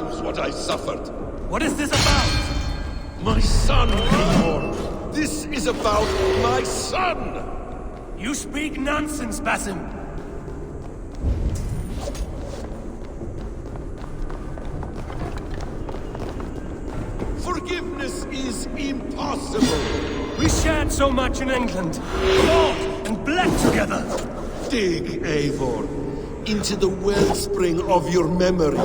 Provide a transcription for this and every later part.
times what I suffered. What is this about? My son, Eivor. This is about my son! You speak nonsense, Basim. Forgiveness is impossible. We shared so much in England. Fought and bled together. Dig, Eivor, into the wellspring of your memory.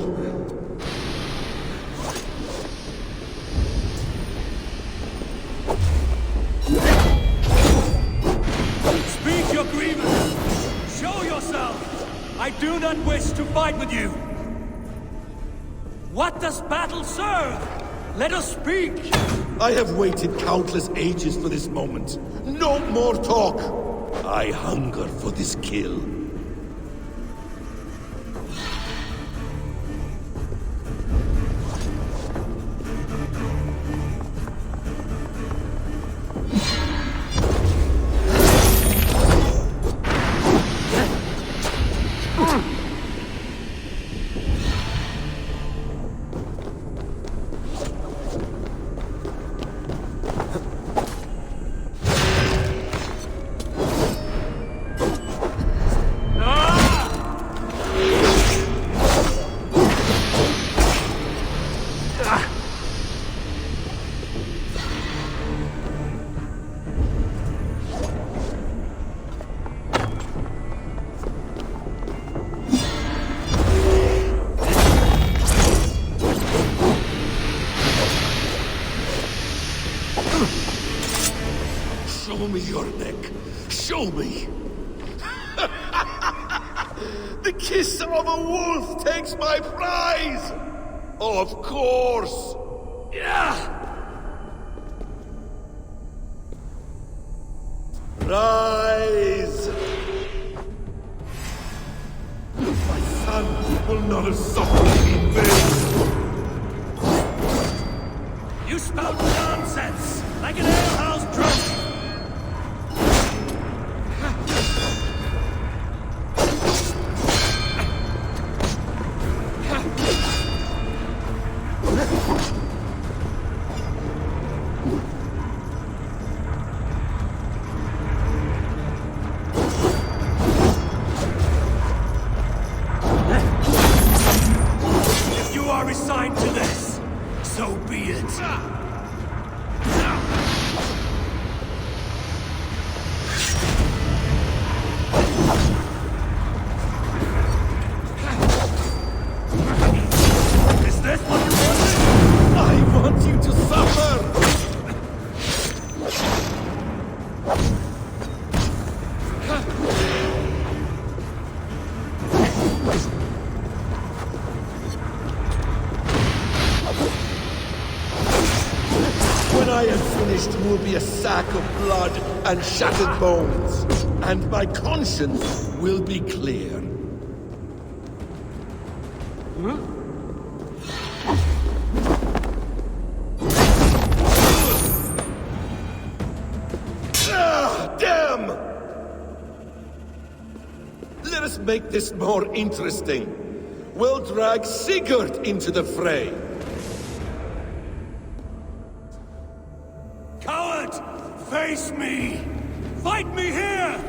Speak your grievance. Show yourself. I do not wish to fight with you. What does battle serve? Let us speak! I have waited countless ages for this moment. No more talk! I hunger for this kill. Show me your neck. Show me. The kiss of a wolf takes my prize. Of course. Yeah! Rise. My son will not have suffered in vain. You spout nonsense, like an alehouse drunk! If you are resigned to this, so be it. Is this what you wanted? I want you to suffer. When I am finished, will be a sack of blood and shattered bones, and my conscience will be clear. Ah, damn! Let us make this more interesting. We'll drag Sigurd into the fray. Coward! Face me! Fight me here!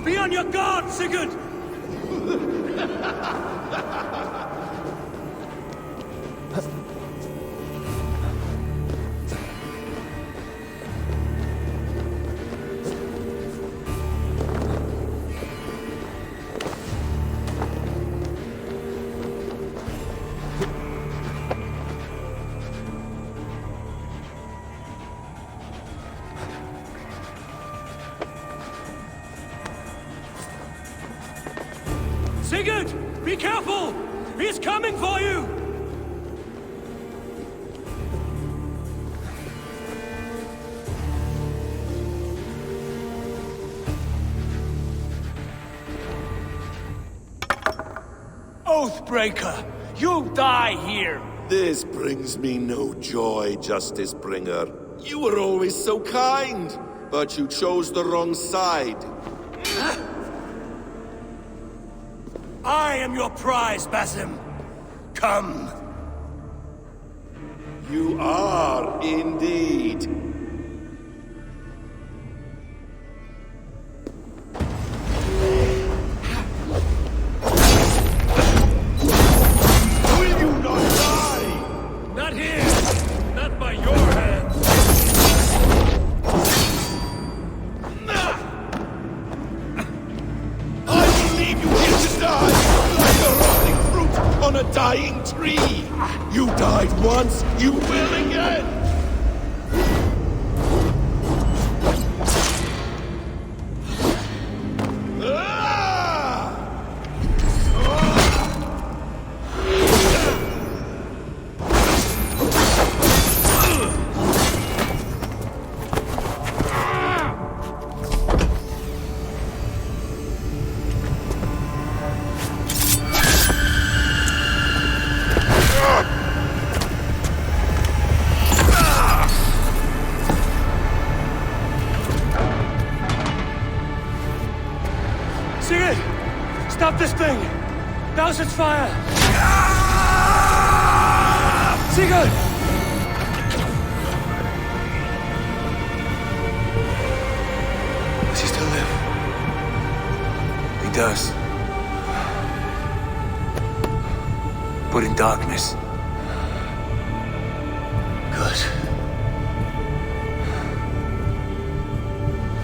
Be on your guard, Sigurd! Sigurd! Be careful! He's coming for you! Oathbreaker! You die here! This brings me no joy, Justice Bringer. You were always so kind, but you chose the wrong side. I am your prize, Basim. Come. You are indeed. Will you not die? Not here! Not by your hands! I will leave you here to die, like a rotting fruit on a dying tree. You died once, you will again. Sigurd! Stop this thing! Douse its fire! Sigurd! Does he still live? He does. But in darkness. Good.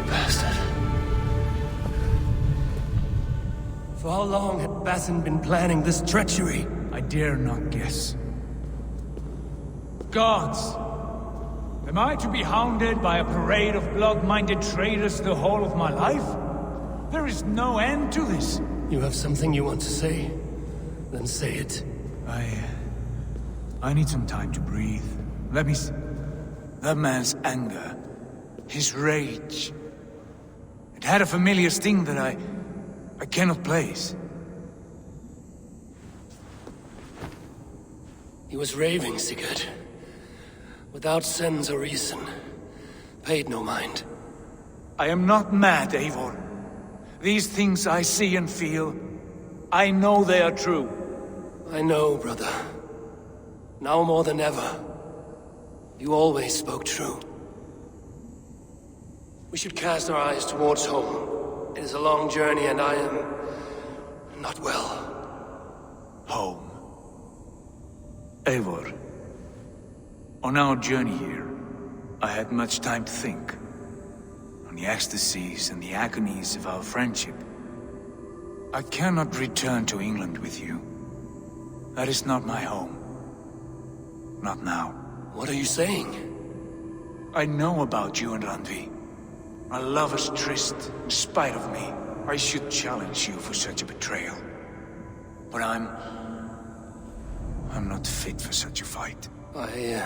Bastard. For how long had Basim been planning this treachery? I dare not guess. Gods! Am I to be hounded by a parade of blood-minded traitors the whole of my life? There is no end to this. You have something you want to say? Then say it. I need some time to breathe. Let me That man's anger, his rage. It had a familiar sting that I cannot place. He was raving, Sigurd. Without sense or reason. Paid no mind. I am not mad, Eivor. These things I see and feel, I know they are true. I know, brother. Now more than ever. You always spoke true. We should cast our eyes towards home. It is a long journey and I am not well. Home. Eivor. On our journey here, I had much time to think. On the ecstasies and the agonies of our friendship. I cannot return to England with you. That is not my home. Not now. What are you saying? I know about you and Randvi. Our lovers tryst, in spite of me. I should challenge you for such a betrayal. But I'm not fit for such a fight. I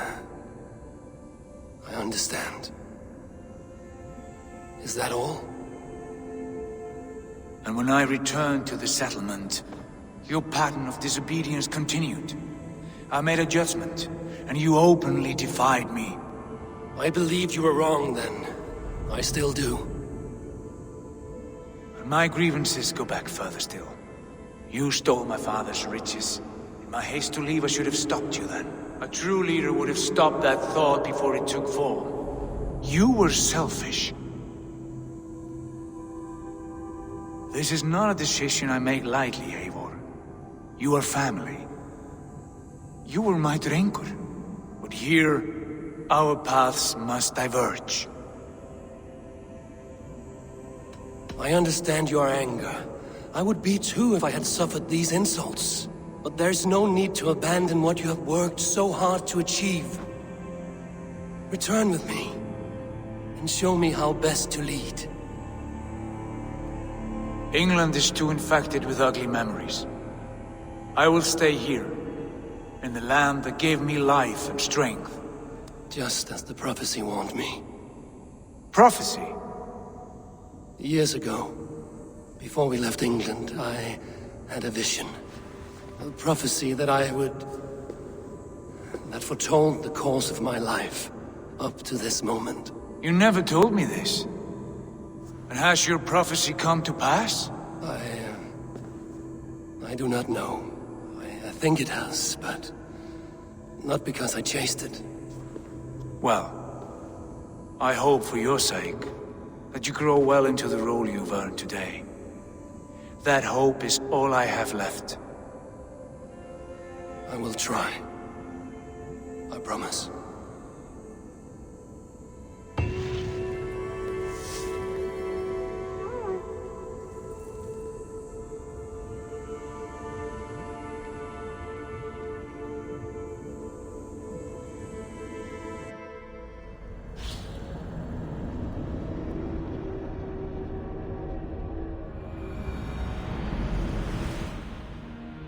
understand. Is that all? And when I returned to the settlement, your pattern of disobedience continued. I made a judgment, and you openly defied me. I believed you were wrong then. I still do. And my grievances go back further still. You stole my father's riches. In my haste to leave, I should have stopped you then. A true leader would have stopped that thought before it took form. You were selfish. This is not a decision I make lightly, Eivor. You are family. You were my drinker. But here, our paths must diverge. I understand your anger. I would be too if I had suffered these insults. But there's no need to abandon what you have worked so hard to achieve. Return with me, and show me how best to lead. England is too infected with ugly memories. I will stay here, in the land that gave me life and strength. Just as the prophecy warned me. Prophecy? Years ago, before we left England, I had a vision. A prophecy that I would that foretold the course of my life, up to this moment. You never told me this. And has your prophecy come to pass? I do not know. I think it has, but not because I chased it. Well, I hope for your sake that you grow well into the role you've earned today. That hope is all I have left. I will try. I promise.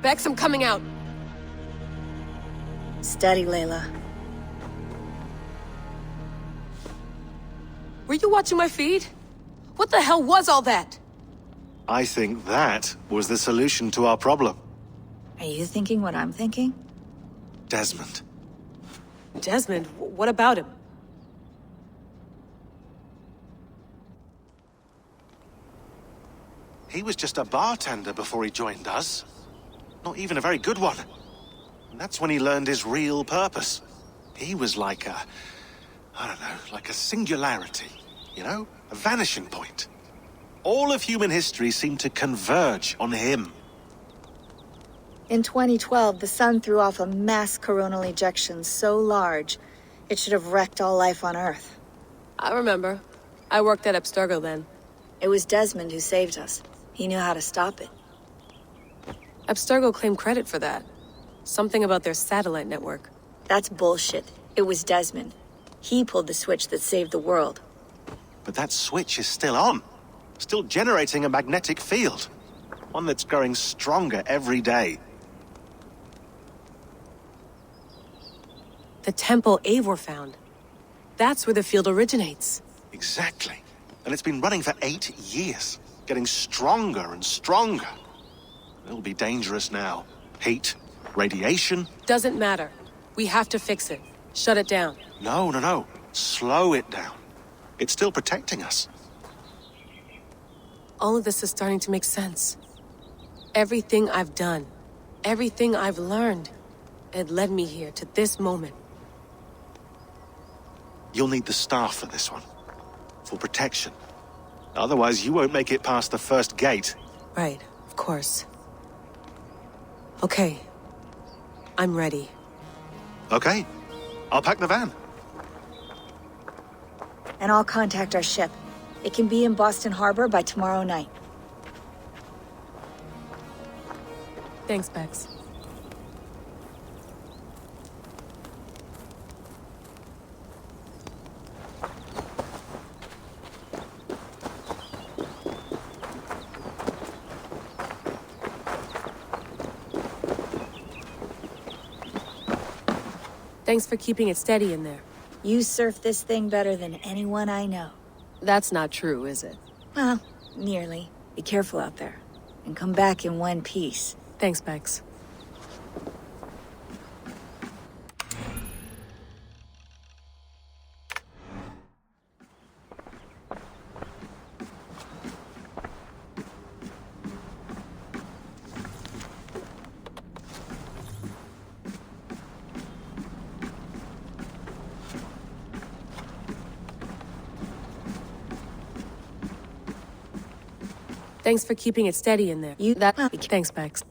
Bex, I'm coming out. Steady, Layla. Were you watching my feed? What the hell was all that? I think that was the solution to our problem. Are you thinking what I'm thinking? Desmond. Desmond, what about him? He was just a bartender before he joined us. Not even a very good one. And that's when he learned his real purpose. He was like a... I don't know, like a singularity. You know? A vanishing point. All of human history seemed to converge on him. In 2012, the sun threw off a mass coronal ejection so large, it should have wrecked all life on Earth. I remember. I worked at Abstergo then. It was Desmond who saved us. He knew how to stop it. Abstergo claimed credit for that. Something about their satellite network. That's bullshit. It was Desmond. He pulled the switch that saved the world. But that switch is still on. Still generating a magnetic field. One that's growing stronger every day. The temple Eivor found. That's where the field originates. Exactly. And it's been running for 8 years. Getting stronger and stronger. It'll be dangerous now. Heat, radiation. Doesn't matter. We have to fix it. Shut it down. No. Slow it down. It's still protecting us. All of this is starting to make sense. Everything I've done, everything I've learned, it led me here to this moment. You'll need the staff for this one. For protection. Otherwise, you won't make it past the first gate. Right, of course. Okay. I'm ready. Okay. I'll pack the van. And I'll contact our ship. It can be in Boston Harbor by tomorrow night. Thanks, Bex. Thanks for keeping it steady in there. You surf this thing better than anyone I know. That's not true, is it? Well, nearly. Be careful out there. And come back in one piece. Thanks, Bex. Thanks for keeping it steady in there. Thanks, Bex.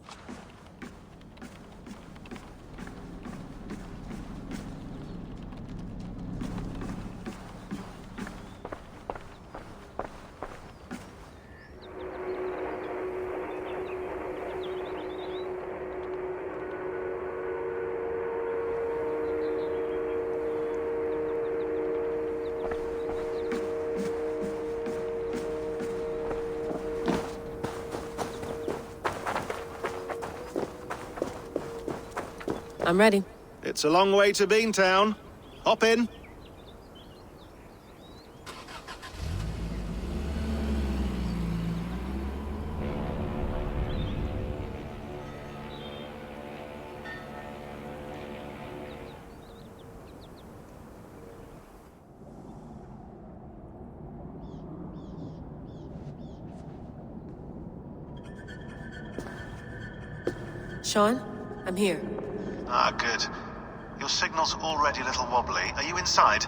I'm ready. It's a long way to Beantown. Hop in. Sean, I'm here. Ah, good. Your signal's already a little wobbly. Are you inside?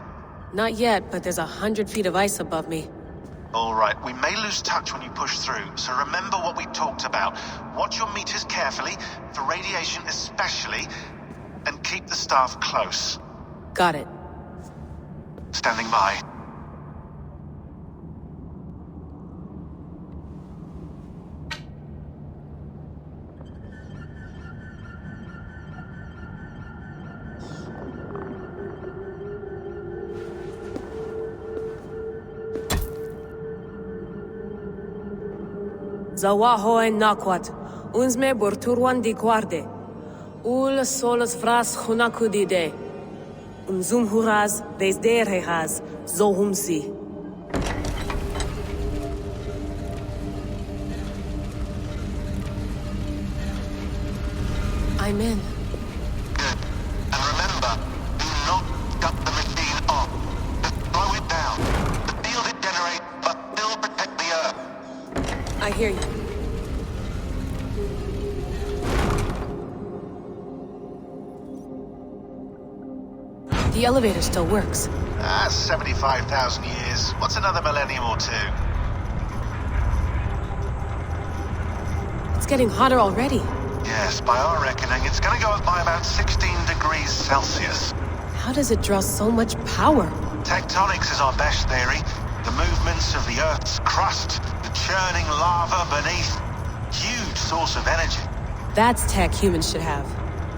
Not yet, but there's 100 feet of ice above me. All right, we may lose touch when you push through, so remember what we talked about. Watch your meters carefully, for radiation especially, and keep the staff close. Got it. Standing by. Zawaho en nakwat, unsme borturwan di guarde. Ul solos vras hunakudide. Unzum huraz, vesderehaz, zohumsi. I'm in. Good. And remember, do not shut the machine off. Just slow it down. The field it generates, but still protect the Earth. I hear you. The elevator still works. 75,000 years. What's another millennium or two? It's getting hotter already. Yes, by our reckoning, it's gonna go up by about 16 degrees Celsius. How does it draw so much power? Tectonics is our best theory. The movements of the Earth's crust, the churning lava beneath. Huge source of energy. That's tech humans should have.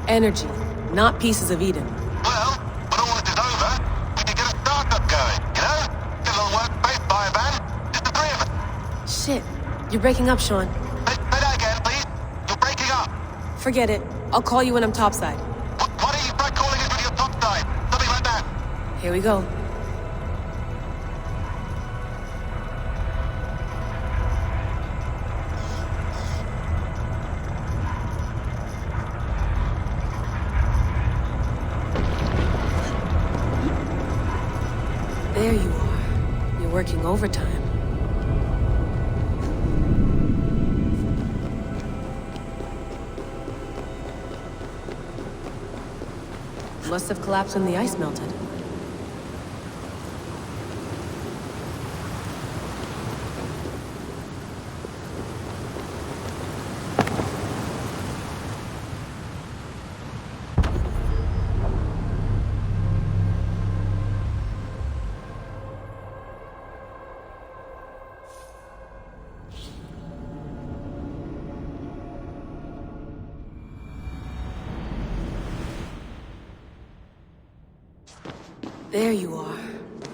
Energy, not pieces of Eden. Well, when all this is over, we can get a startup going, you know? Get a little workspace, buy a van, just the three of us. Shit, you're breaking up, Sean. Say that again, please. You're breaking up. Forget it. I'll call you when I'm topside. Why don't you try calling us with your top side? Something like that. Here we go. There you are. You're working overtime. Must have collapsed when the ice melted. There you are.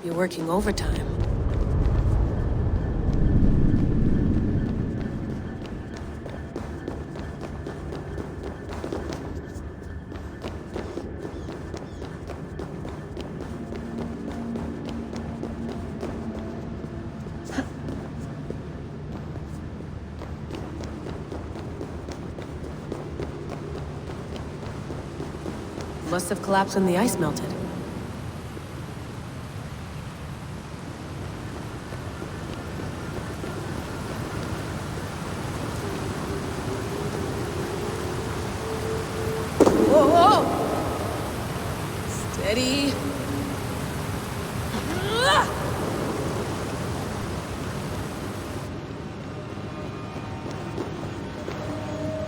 You're working overtime. Must have collapsed when the ice melted. Steady.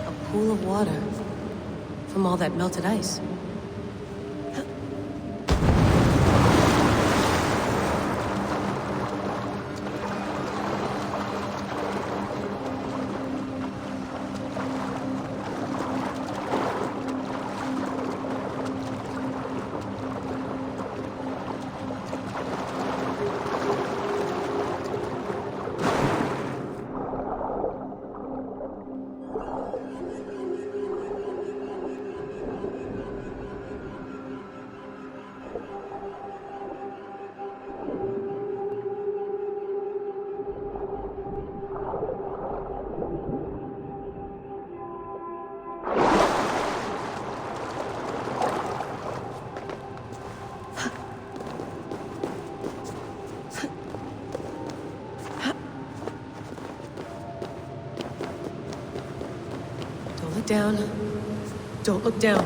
A pool of water from all that melted ice. Down. Don't look down.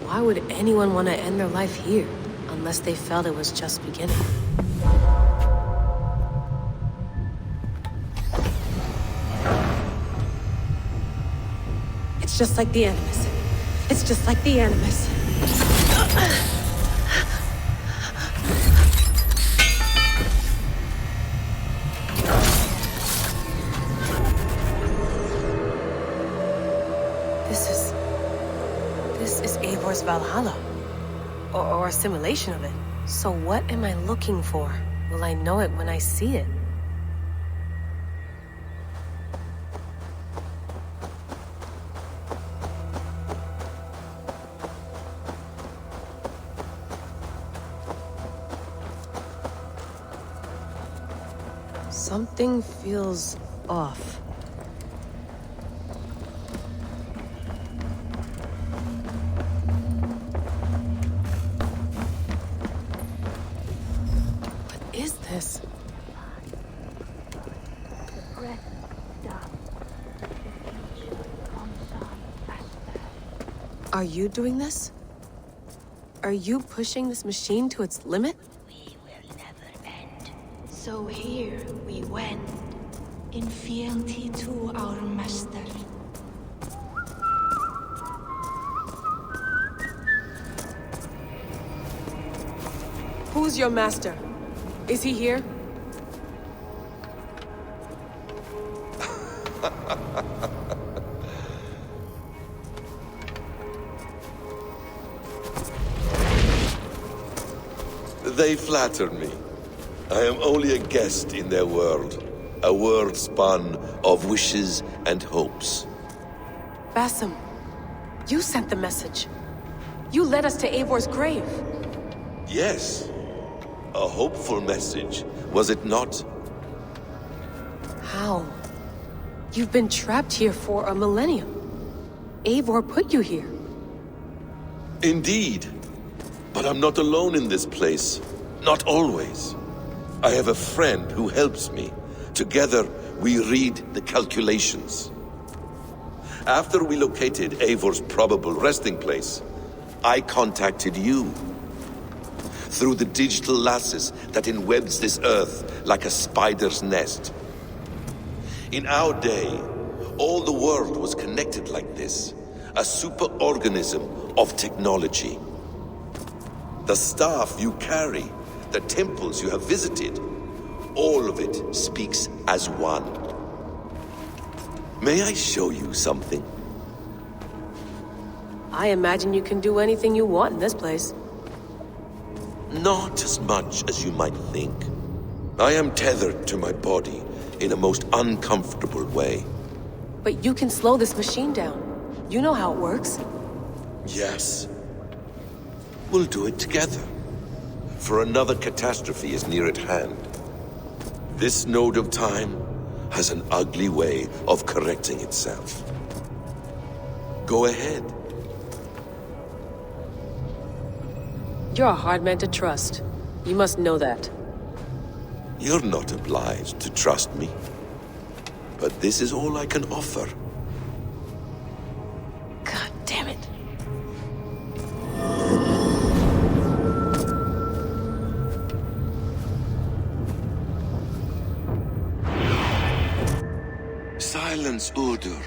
Why would anyone want to end their life here, unless they felt it was just beginning? It's just like the Animus. It's just like the Animus. This is Eivor's Valhalla. Or a simulation of it. So what am I looking for? Will I know it when I see it? Something feels off. What is this? Are you doing this? Are you pushing this machine to its limit? We will never end. So here we went, in fealty to our master. Who's your master? Is he here? They flatter me. I am only a guest in their world. A world spun of wishes and hopes. Basim, you sent the message. You led us to Eivor's grave. Yes. A hopeful message, was it not? How? You've been trapped here for a millennium. Eivor put you here. Indeed. But I'm not alone in this place. Not always. I have a friend who helps me. Together, we read the calculations. After we located Eivor's probable resting place, I contacted you. Through the digital lasses that enwebs this earth like a spider's nest. In our day, all the world was connected like this. A superorganism of technology. The staff you carry, the temples you have visited, All of it speaks as one. May I show you something? I imagine you can do anything you want in this place. Not as much as you might think. I am tethered to my body in a most uncomfortable way. But you can slow this machine down. You know how it works. Yes. We'll do it together. For another catastrophe is near at hand. This node of time has an ugly way of correcting itself. Go ahead. You're a hard man to trust. You must know that. You're not obliged to trust me. But this is all I can offer. God damn it. Silence, Udur.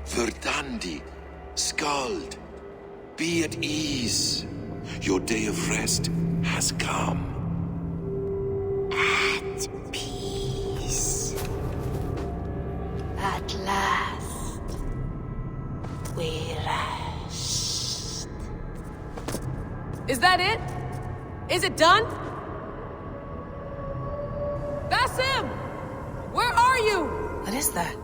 Verdandi. Skald. Be at ease. Your day of rest has come. At peace. At last, we rest. Is that it? Is it done? Basim! Where are you? What is that?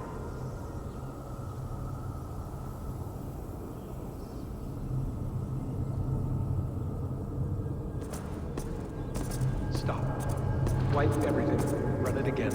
Stop. Wipe everything. Run it again.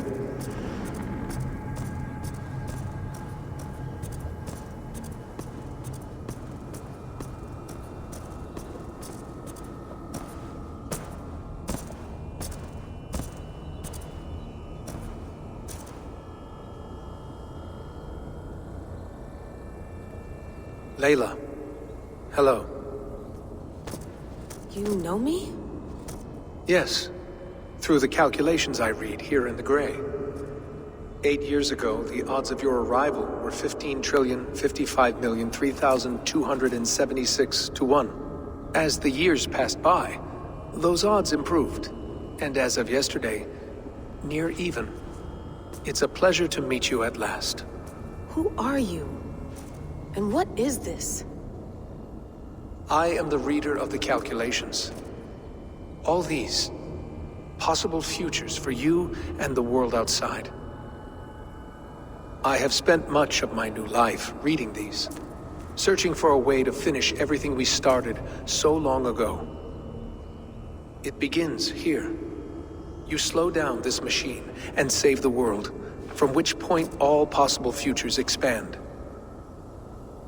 Layla. Hello. You know me? Yes. Through the calculations I read here in the gray. 8 years ago, the odds of your arrival were 15,055,003,276 to 1. As the years passed by, those odds improved. And as of yesterday, near even. It's a pleasure to meet you at last. Who are you? And what is this? I am the reader of the calculations. All these, possible futures for you and the world outside. I have spent much of my new life reading these, searching for a way to finish everything we started so long ago. It begins here. You slow down this machine and save the world, from which point all possible futures expand.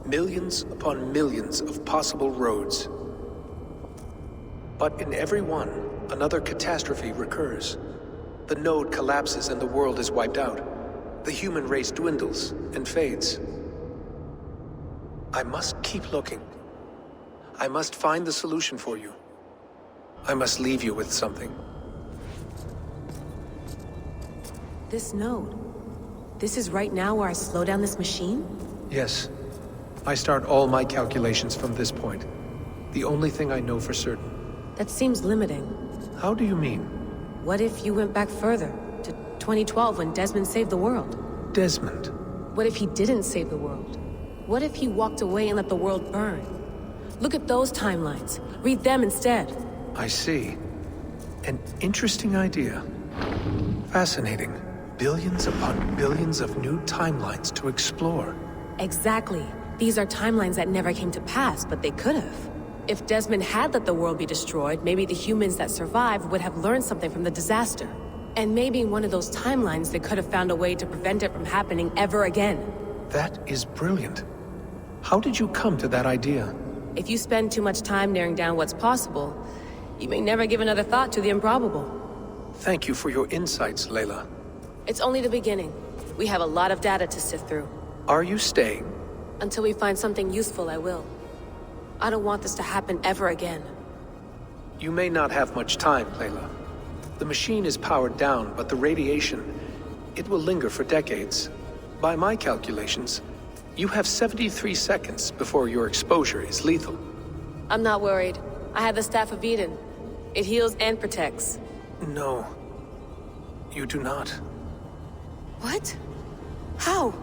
Millions upon millions of possible roads. But in every one, another catastrophe recurs. The node collapses and the world is wiped out. The human race dwindles and fades. I must keep looking. I must find the solution for you. I must leave you with something. This node. This is right now where I slow down this machine? Yes. I start all my calculations from this point. The only thing I know for certain. That seems limiting. How do you mean? What if you went back further, to 2012 when Desmond saved the world? Desmond? What if he didn't save the world? What if he walked away and let the world burn? Look at those timelines. Read them instead. I see. An interesting idea. Fascinating. Billions upon billions of new timelines to explore. Exactly. These are timelines that never came to pass, but they could have. If Desmond had let the world be destroyed, maybe the humans that survived would have learned something from the disaster. And maybe in one of those timelines, they could have found a way to prevent it from happening ever again. That is brilliant. How did you come to that idea? If you spend too much time narrowing down what's possible, you may never give another thought to the improbable. Thank you for your insights, Layla. It's only the beginning. We have a lot of data to sift through. Are you staying? Until we find something useful, I will. I don't want this to happen ever again. You may not have much time, Layla. The machine is powered down, but the radiation, it will linger for decades. By my calculations, you have 73 seconds before your exposure is lethal. I'm not worried. I have the Staff of Eden. It heals and protects. No. You do not. What? How?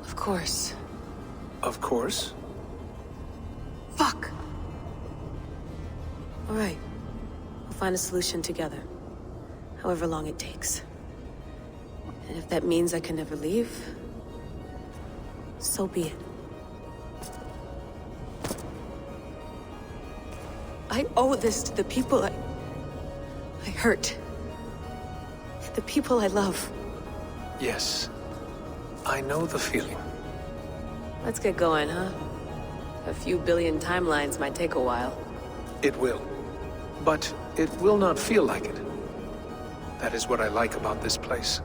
Of course. Of course. Fuck! Alright. We'll find a solution together. However long it takes. And if that means I can never leave, so be it. I owe this to the people I hurt. The people I love. Yes. I know the feeling. Let's get going, huh? A few billion timelines might take a while. It will. But it will not feel like it. That is what I like about this place.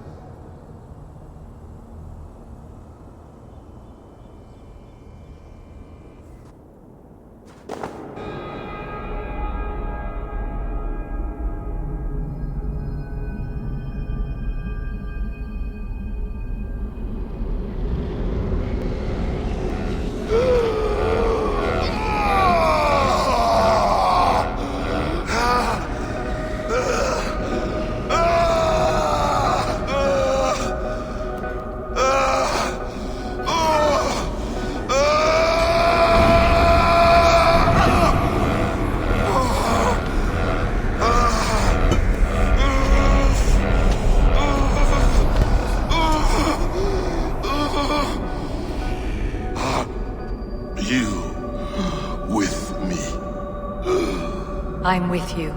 I'm with you.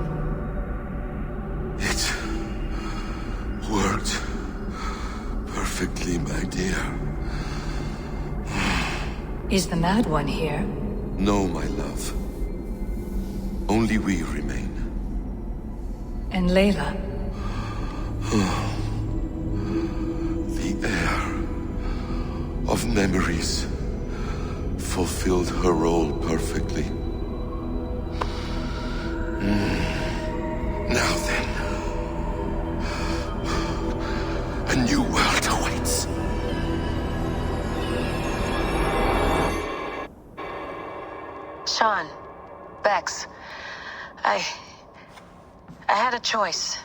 It worked perfectly, my dear. Is the Mad One here? No, my love. Only we remain. And Layla? The air of memories fulfilled her role perfectly. Now then, a new world awaits. Sean, Bex, I had a choice.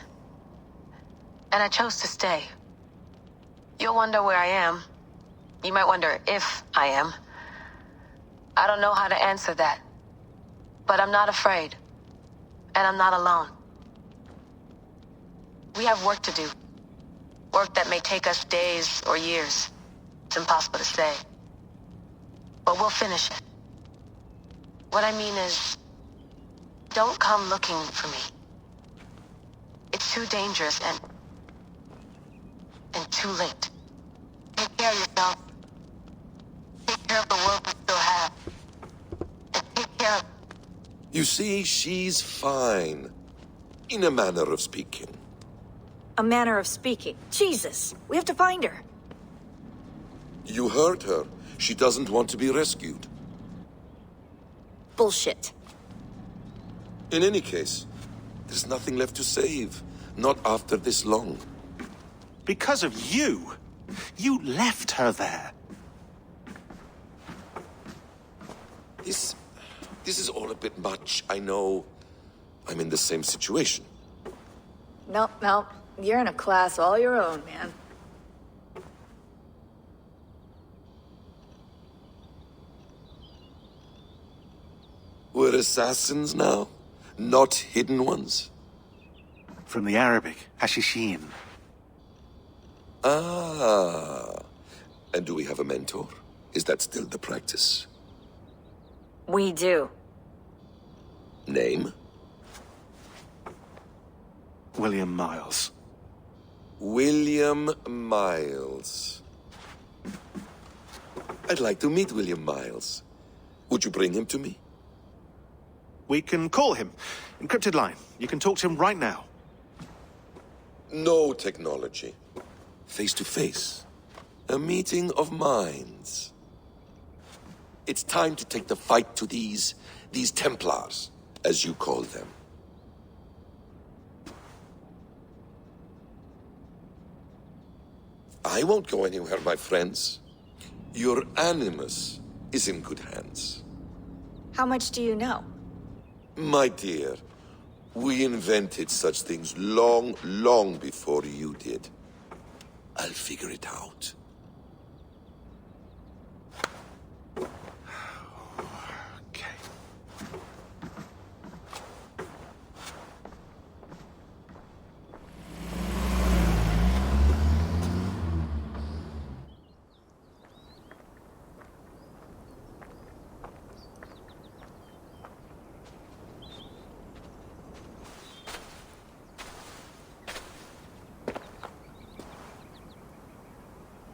And I chose to stay. You'll wonder where I am. You might wonder if I am. I don't know how to answer that. But I'm not afraid. And I'm not alone. We have work to do. Work that may take us days or years. It's impossible to say. But we'll finish it. What I mean is, don't come looking for me. It's too dangerous and too late. Take care of yourself. Take care of the world we still have. And take care of... You see, she's fine. In a manner of speaking. A manner of speaking. Jesus, we have to find her. You heard her. She doesn't want to be rescued. Bullshit. In any case, there's nothing left to save. Not after this long. Because of you. You left her there. This is all a bit much, I know. I'm in the same situation. Nope. You're in a class all your own, man. We're assassins now? Not hidden ones? From the Arabic, Hashishin. Ah. And do we have a mentor? Is that still the practice? We do. Name? William Miles. William Miles. I'd like to meet William Miles. Would you bring him to me? We can call him. Encrypted line. You can talk to him right now. No technology. Face to face. A meeting of minds. It's time to take the fight to these Templars, as you call them. I won't go anywhere, my friends. Your animus is in good hands. How much do you know? My dear, We invented such things long, long before you did. I'll figure it out. Okay.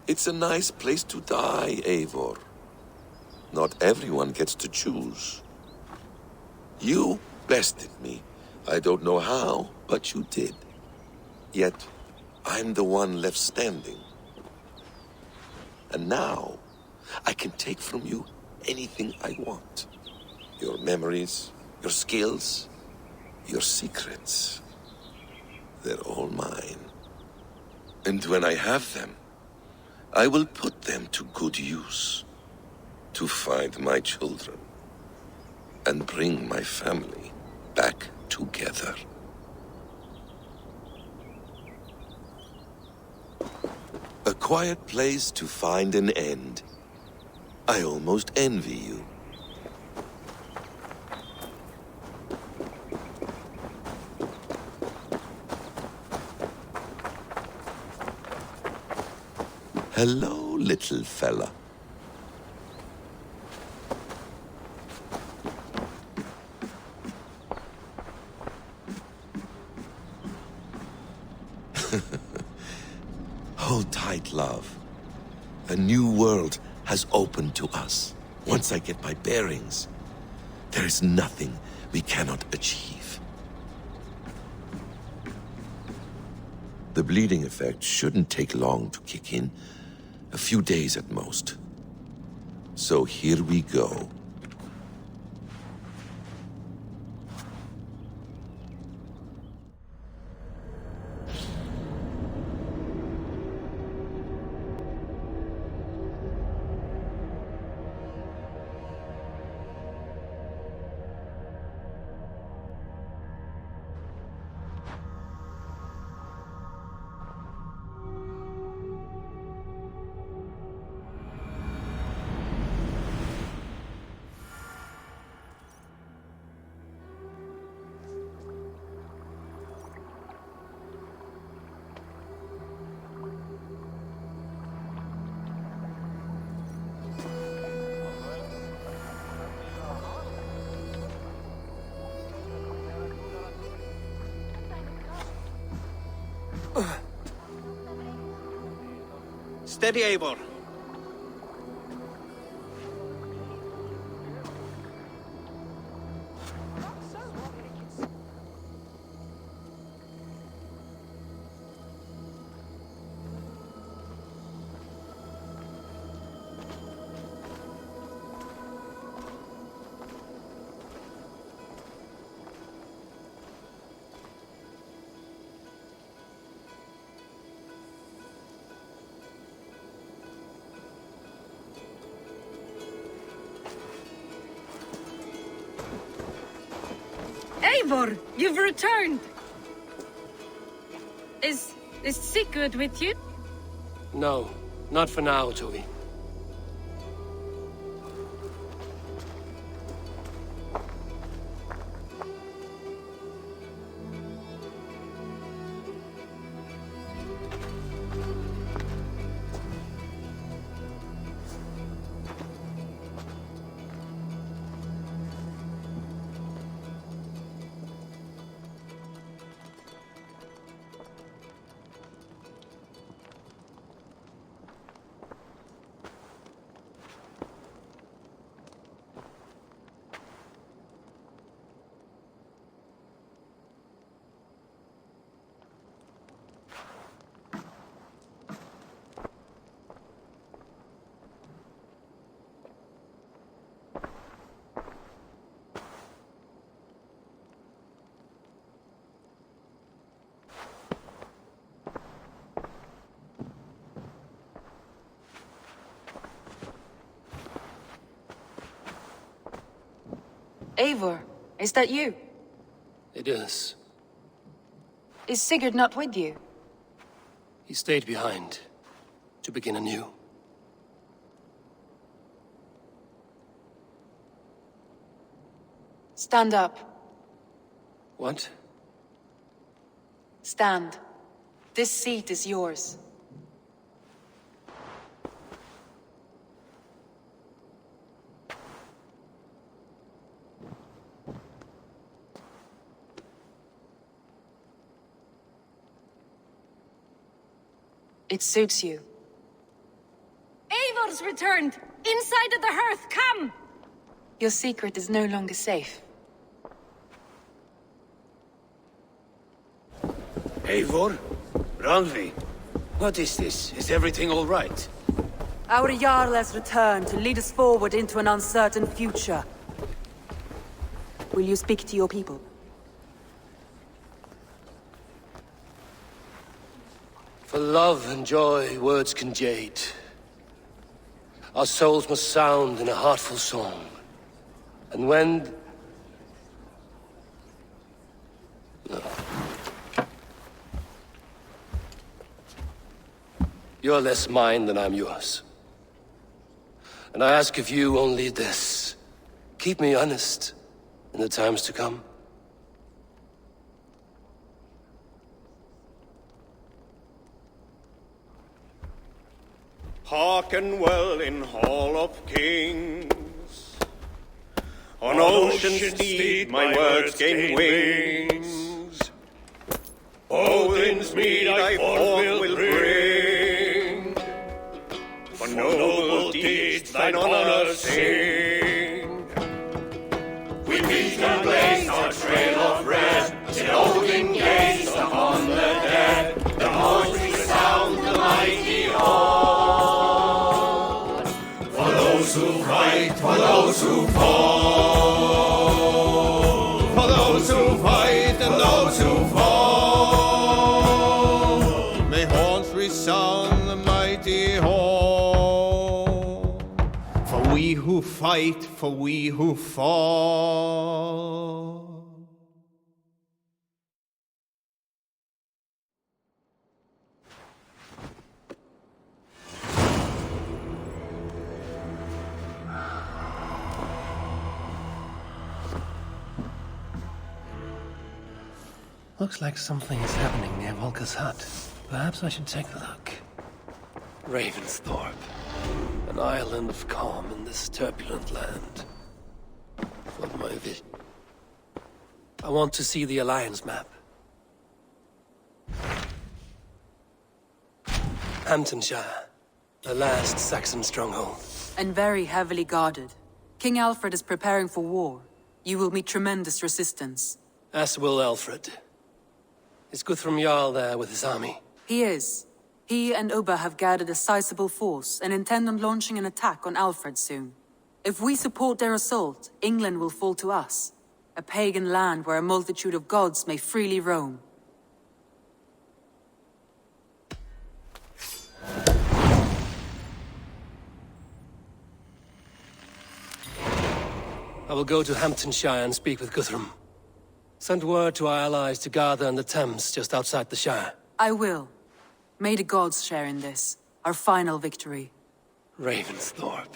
It's a nice place to die, Eivor. Not everyone gets to choose. You bested me. I don't know how, but you did. Yet, I'm the one left standing. And now, I can take from you anything I want. Your memories, your skills, your secrets. They're all mine. And when I have them, I will put them to good use. To find my children. And bring my family back together. A quiet place to find an end. I almost envy you. Hello, little fella. Hold tight, love. A new world has opened to us. Once I get my bearings, there is nothing we cannot achieve. The bleeding effect shouldn't take long to kick in. A few days at most. So here we go. Steady, Eivor. Eivor, you've returned! Is Sigurd with you? No, not for now, Toby. Eivor, is that you? It is. Is Sigurd not with you? He stayed behind to begin anew. Stand up. What? Stand. This seat is yours. It suits you. Eivor's returned! Inside of the hearth, come! Your secret is no longer safe. Eivor? Rangvi? What is this? Is everything all right? Our Jarl has returned to lead us forward into an uncertain future. Will you speak to your people? For love and joy, words can jade. Our souls must sound in a heartful song. And when... No. You're less mine than I'm yours. And I ask of you only this. Keep me honest in the times to come. Hearken well in Hall of Kings. On ocean steed my words gain wings. Odin's mead I forth will bring. For noble deeds thine honor sing. We beat and blaze our trail of red, till Odin gazed upon the dead. The voice resound the mighty hall. For those who fight, for those who fall. For those who fight and those who fall. May horns resound the mighty hall. For we who fight, for we who fall. Looks like something is happening near Volker's hut. Perhaps I should take a look. Ravensthorpe. An island of calm in this turbulent land. What my vision. I want to see the Alliance map. Hamptonshire. The last Saxon stronghold. And very heavily guarded. King Alfred is preparing for war. You will meet tremendous resistance. As will Alfred. Is Guthrum Jarl there with his army? He is. He and Ubba have gathered a sizable force and intend on launching an attack on Alfred soon. If we support their assault, England will fall to us. A pagan land where a multitude of gods may freely roam. I will go to Hamptonshire and speak with Guthrum. Send word to our allies to gather in the Thames just outside the Shire. I will. May the gods share in this, our final victory. Ravensthorpe.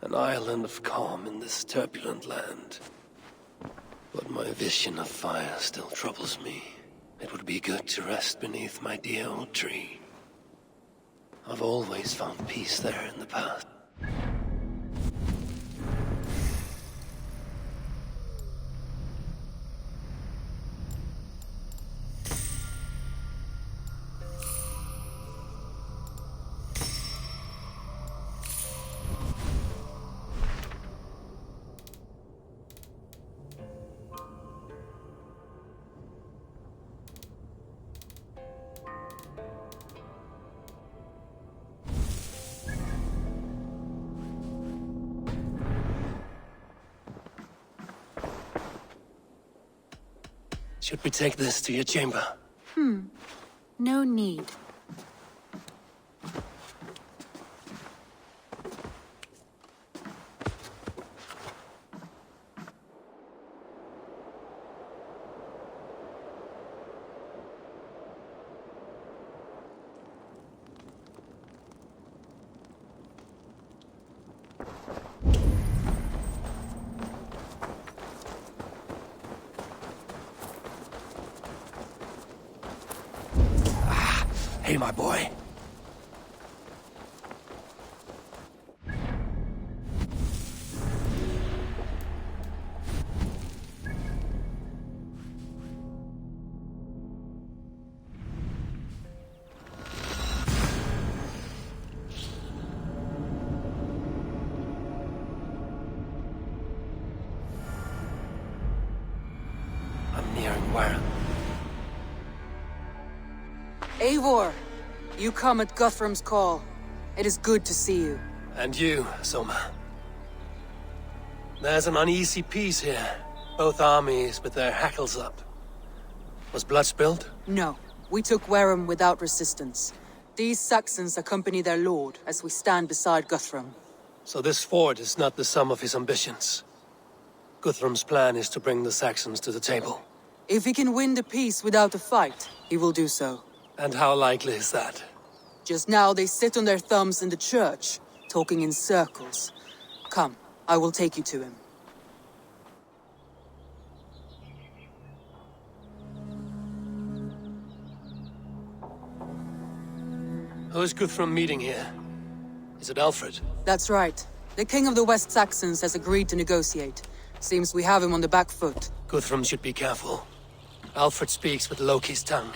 An island of calm in this turbulent land. But my vision of fire still troubles me. It would be good to rest beneath my dear old tree. I've always found peace there in the past. Should we take this to your chamber? No need. Hey, my boy. I'm nearing Warren. Eivor, you come at Guthrum's call. It is good to see you. And you, Soma. There's an uneasy peace here. Both armies with their hackles up. Was blood spilled? No, we took Wareham without resistance. These Saxons accompany their lord as we stand beside Guthrum. So this fort is not the sum of his ambitions. Guthrum's plan is to bring the Saxons to the table. If he can win the peace without a fight, he will do so. And how likely is that? Just now they sit on their thumbs in the church, talking in circles. Come, I will take you to him. Who is Guthrum meeting here? Is it Alfred? That's right. The king of the West Saxons has agreed to negotiate. Seems we have him on the back foot. Guthrum should be careful. Alfred speaks with Loki's tongue.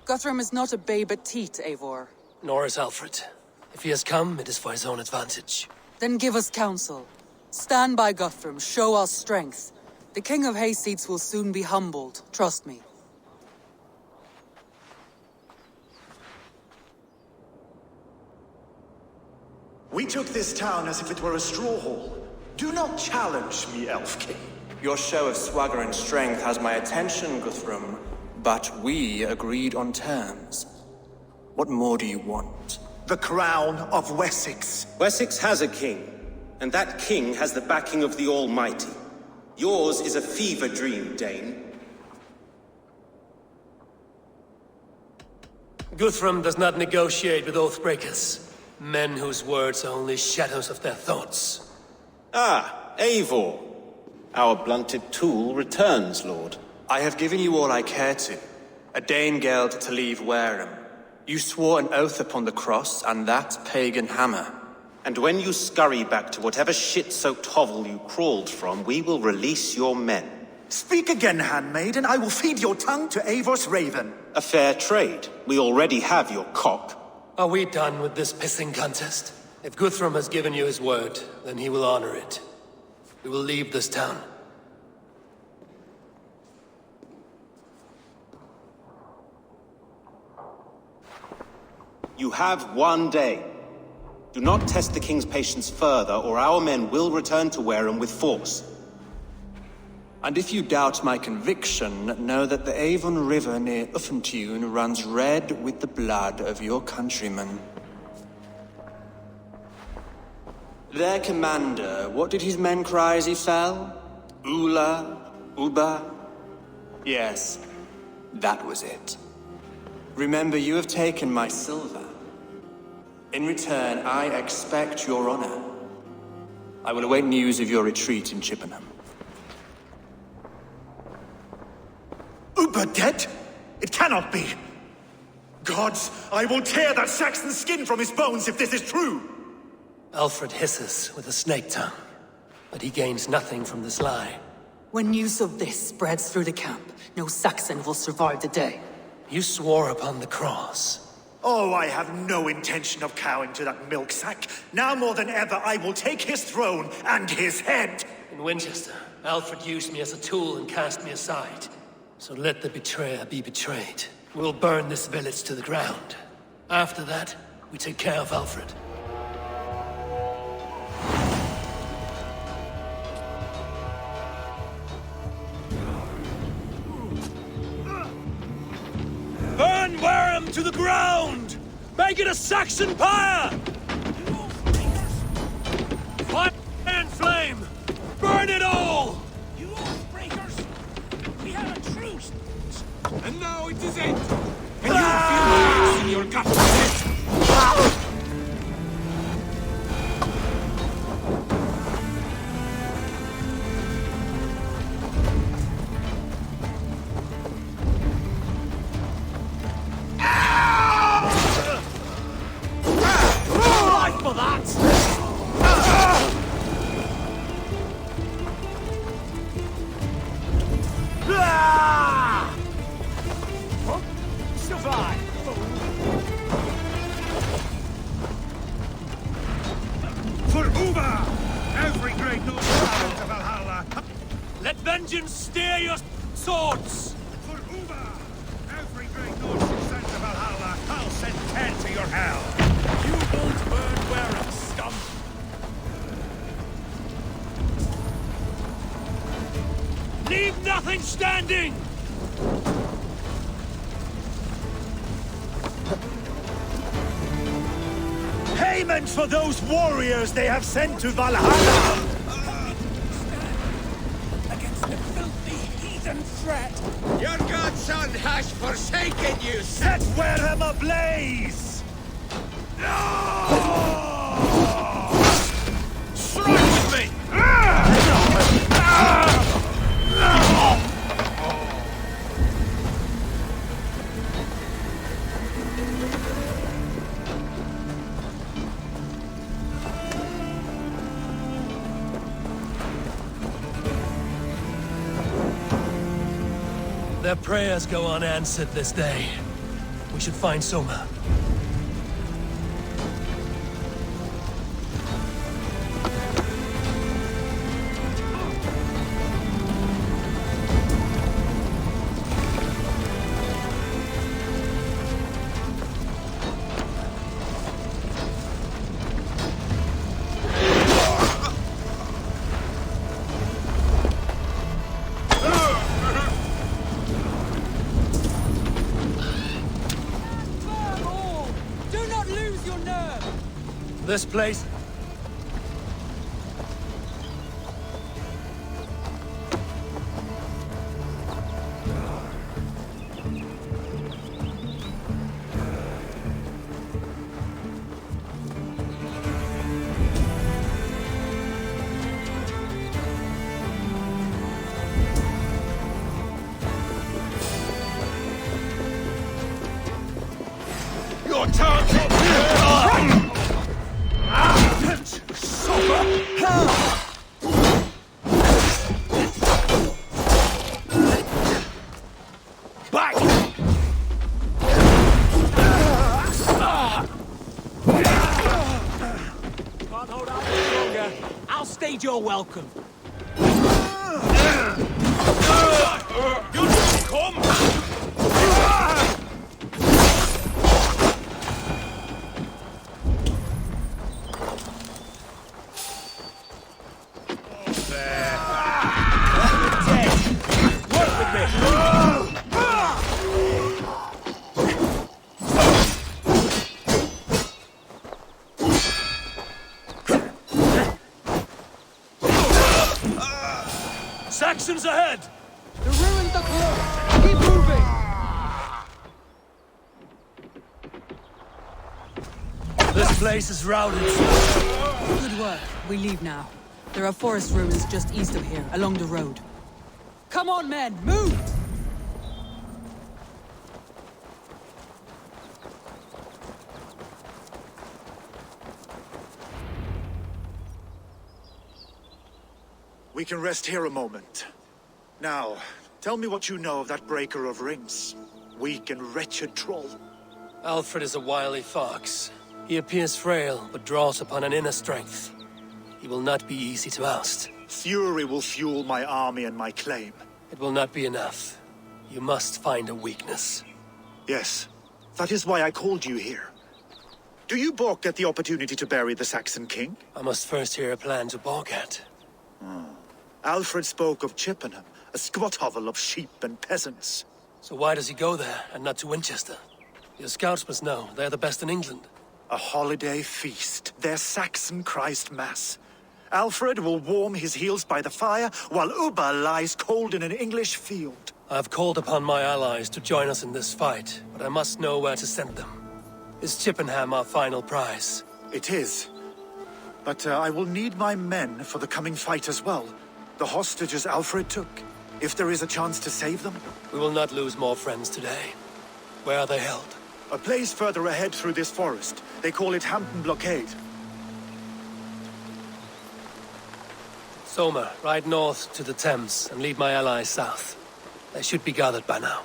Guthrum is not a babe at teat, Eivor. Nor is Alfred. If he has come, it is for his own advantage. Then give us counsel. Stand by Guthrum, show our strength. The king of Hayseeds will soon be humbled, trust me. We took this town as if it were a straw hall. Do not challenge me, Elf King. Your show of swagger and strength has my attention, Guthrum. But we agreed on terms. What more do you want? The crown of Wessex. Wessex has a king, and that king has the backing of the Almighty. Yours is a fever dream, Dane. Guthrum does not negotiate with oathbreakers. Men whose words are only shadows of their thoughts. Ah, Eivor. Our blunted tool returns, Lord. I have given you all I care to. A Danegeld to leave Wareham. You swore an oath upon the cross, and that pagan hammer. And when you scurry back to whatever shit-soaked hovel you crawled from, we will release your men. Speak again, handmaid, and I will feed your tongue to Eivor's raven. A fair trade. We already have your cock. Are we done with this pissing contest? If Guthrum has given you his word, then he will honor it. We will leave this town. You have 1 day. Do not test the king's patience further, or our men will return to Wareham with force. And if you doubt my conviction, know that the Avon River near Uffentune runs red with the blood of your countrymen. Their commander, what did his men cry as he fell? Ula? Uba? Yes, that was it. Remember, you have taken my silver. In return, I expect your honor. I will await news of your retreat in Chippenham. Uber dead? It cannot be. Gods, I will tear that Saxon skin from his bones if this is true. Alfred hisses with a snake tongue, but he gains nothing from this lie. When news of this spreads through the camp, no Saxon will survive the day. You swore upon the cross. Oh, I have no intention of cowing to that milksack. Now more than ever, I will take his throne and his head. In Winchester, Alfred used me as a tool and cast me aside. So let the betrayer be betrayed. We'll burn this village to the ground. After that, we take care of Alfred. Burn Wareham to the ground! Make it a Saxon pyre! Fire and flame! Burn it all! You oath-breakers! We have a truce! And now it is end! Can you feel my axe in your gut with it? vengeance steer your swords! For Uba! Every great Norse you send to Valhalla, I'll send 10 to your hell! You won't burn wearing, scum! Leave nothing standing! Payment for those warriors they have sent to Valhalla! Against the filthy heathen threat! Your godson has forsaken you! Set Wareham ablaze! Strike with me! Their prayers go unanswered this day. We should find Soma. This place... Your turn to... Back! Can't hold out any longer. I'll stage your welcome. You come! Saxons ahead! The ruins are closed. Keep moving. This place is routed. Good work. We leave now. There are forest ruins just east of here, along the road. Come on, men! Move! We can rest here a moment. Now, tell me what you know of that breaker of rings. Weak and wretched troll. Alfred is a wily fox. He appears frail, but draws upon an inner strength. He will not be easy to oust. Fury will fuel my army and my claim. It will not be enough. You must find a weakness. Yes, that is why I called you here. Do you balk at the opportunity to bury the Saxon king? I must first hear a plan to balk at. Alfred spoke of Chippenham, a squat hovel of sheep and peasants. So why does he go there, and not to Winchester? Your scouts must know, they're the best in England. A holiday feast, their Saxon Christ Mass. Alfred will warm his heels by the fire, while Uba lies cold in an English field. I've called upon my allies to join us in this fight, but I must know where to send them. Is Chippenham our final prize? It is. But I will need my men for the coming fight as well. The hostages Alfred took. If there is a chance to save them. We will not lose more friends today. Where are they held? A place further ahead through this forest. They call it Hampton Blockade. Soma, ride north to the Thames and lead my allies south. They should be gathered by now.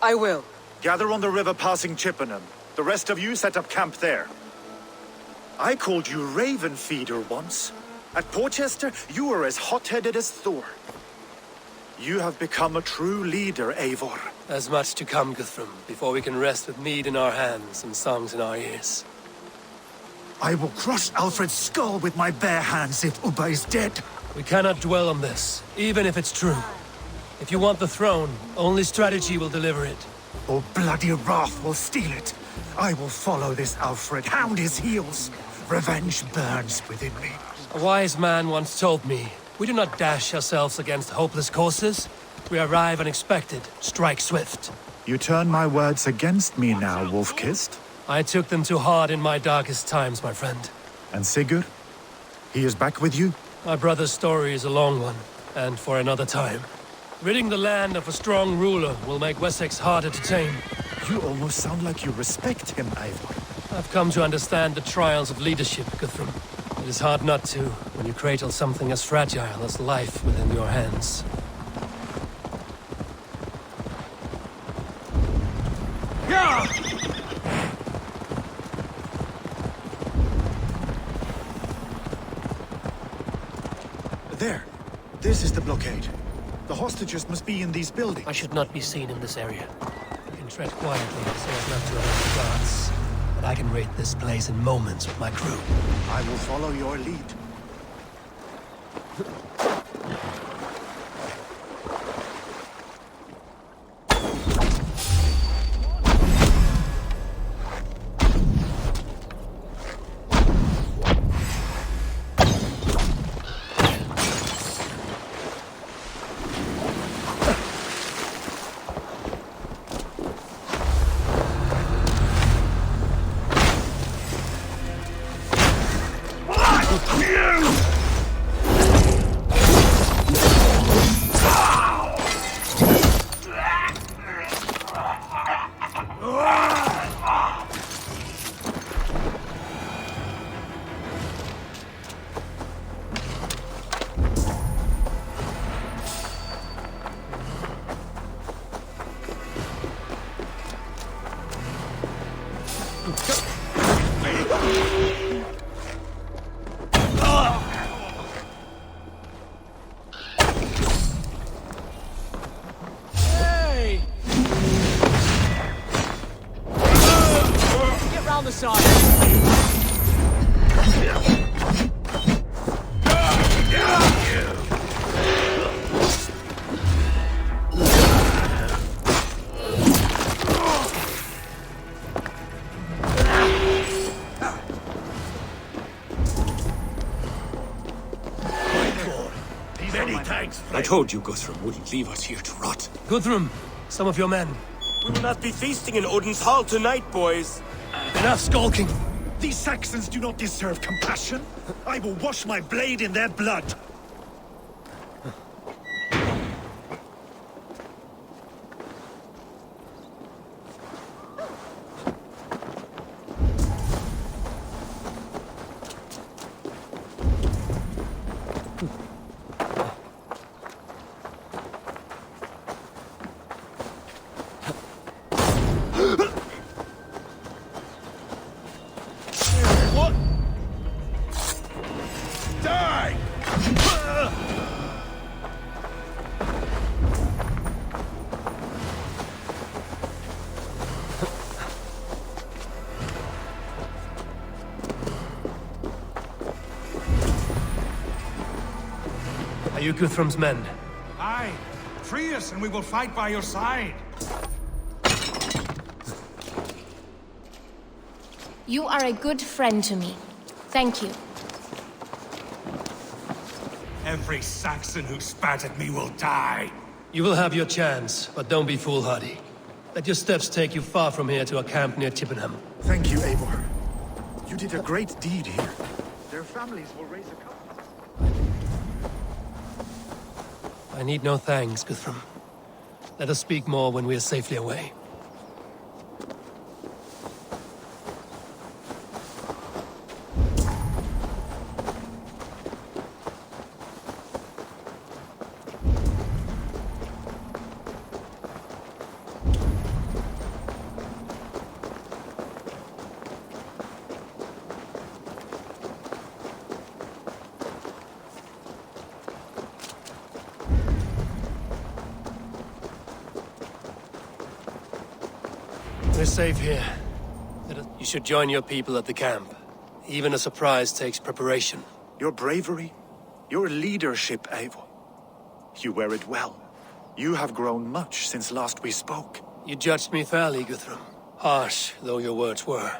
I will. Gather on the river passing Chippenham. The rest of you set up camp there. I called you Raven Feeder once. At Porchester, you were as hot-headed as Thor. You have become a true leader, Eivor. There's much to come, Guthrum, before we can rest with mead in our hands and songs in our ears. I will crush Alfred's skull with my bare hands if Ubba is dead. We cannot dwell on this, even if it's true. If you want the throne, only strategy will deliver it. Or bloody wrath will steal it. I will follow this Alfred, hound his heels. Revenge burns within me. A wise man once told me, we do not dash ourselves against hopeless courses. We arrive unexpected, strike swift. You turn my words against me now, Wolf-Kissed. I took them too hard in my darkest times, my friend. And Sigurd? He is back with you? My brother's story is a long one, and for another time. Ridding the land of a strong ruler will make Wessex harder to tame. You almost sound like you respect him, Eivor. I've come to understand the trials of leadership, Guthrum. It is hard not to, when you cradle something as fragile as life within your hands. There. This is the blockade. The hostages must be in these buildings. I should not be seen in this area. I can tread quietly so as not to alert the guards. But I can raid this place in moments with my crew. I will follow your lead. I told you Guthrum wouldn't leave us here to rot. Guthrum, some of your men. We will not be feasting in Odin's hall tonight, boys. Enough skulking. These Saxons do not deserve compassion. I will wash my blade in their blood. Are you Guthrum's men? Aye. Free us and we will fight by your side. You are a good friend to me. Thank you. Every Saxon who spat at me will die. You will have your chance, but don't be foolhardy. Let your steps take you far from here to a camp near Chippenham. Thank you, Eivor. You did a great deed here. Their families will raise a cup. I need no thanks, Guthrum. Let us speak more when we are safely away. We're safe here. You should join your people at the camp. Even a surprise takes preparation. Your bravery, your leadership, Eivor. You wear it well. You have grown much since last we spoke. You judged me fairly, Guthrum. Harsh though your words were.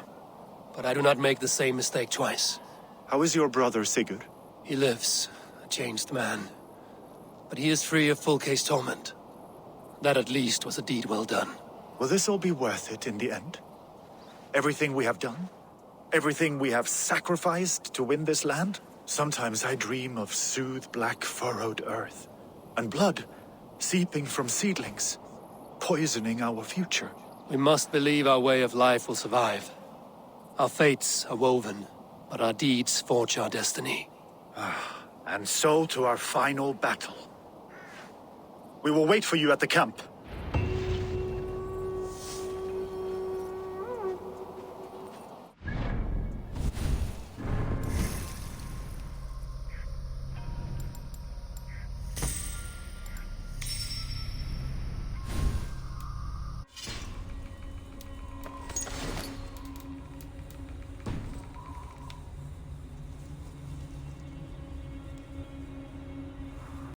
But I do not make the same mistake twice. How is your brother, Sigurd? He lives, a changed man. But he is free of full case torment. That at least was a deed well done. Will this all be worth it in the end? Everything we have done? Everything we have sacrificed to win this land? Sometimes I dream of soothed black furrowed earth, and blood seeping from seedlings, poisoning our future. We must believe our way of life will survive. Our fates are woven, but our deeds forge our destiny. And so to our final battle. We will wait for you at the camp.